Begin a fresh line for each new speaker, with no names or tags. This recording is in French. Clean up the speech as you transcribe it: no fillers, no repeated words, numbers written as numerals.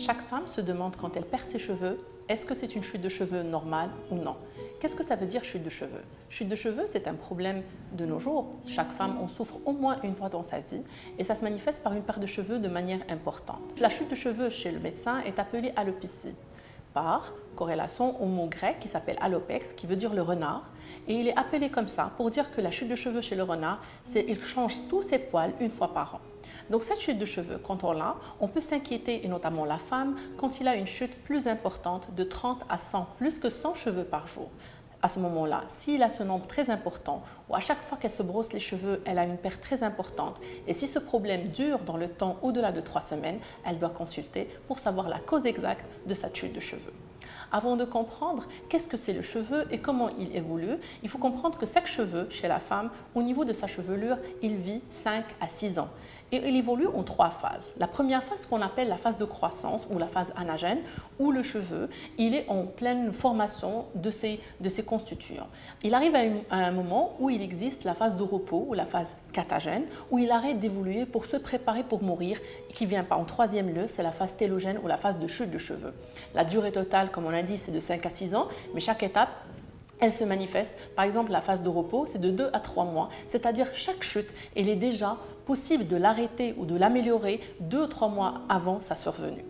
Chaque femme se demande quand elle perd ses cheveux, est-ce que c'est une chute de cheveux normale ou non? Qu'est-ce que ça veut dire chute de cheveux? Chute de cheveux, c'est un problème de nos jours. Chaque femme en souffre au moins une fois dans sa vie et ça se manifeste par une perte de cheveux de manière importante. La chute de cheveux chez le médecin est appelée alopécie, par corrélation au mot grec qui s'appelle alopex, qui veut dire le renard. Et il est appelé comme ça pour dire que la chute de cheveux chez le renard, c'est qu'il change tous ses poils une fois par an. Donc cette chute de cheveux, quand on l'a, on peut s'inquiéter, et notamment la femme, quand il a une chute plus importante de 30 à 100, plus que 100 cheveux par jour. À ce moment-là, s'il a ce nombre très important, ou à chaque fois qu'elle se brosse les cheveux, elle a une perte très importante, et si ce problème dure dans le temps au-delà de 3 semaines, elle doit consulter pour savoir la cause exacte de sa chute de cheveux. Avant de comprendre qu'est-ce que c'est le cheveu et comment il évolue, il faut comprendre que chaque cheveu chez la femme, au niveau de sa chevelure, il vit 5 à 6 ans. Et il évolue en 3 phases. La première phase qu'on appelle la phase de croissance ou la phase anagène, où le cheveu il est en pleine formation de ses constituants. Il arrive à un moment où il existe la phase de repos ou la phase catagène, où il arrête d'évoluer pour se préparer pour mourir, et qui vient pas en troisième lieu, c'est la phase télogène ou la phase de chute de cheveux. La durée totale, comme on a dit, c'est de 5 à 6 ans, mais chaque étape elle se manifeste. Par exemple, la phase de repos, c'est de 2 à 3 mois, c'est-à-dire chaque chute, il est déjà possible de l'arrêter ou de l'améliorer 2 ou 3 mois avant sa survenue.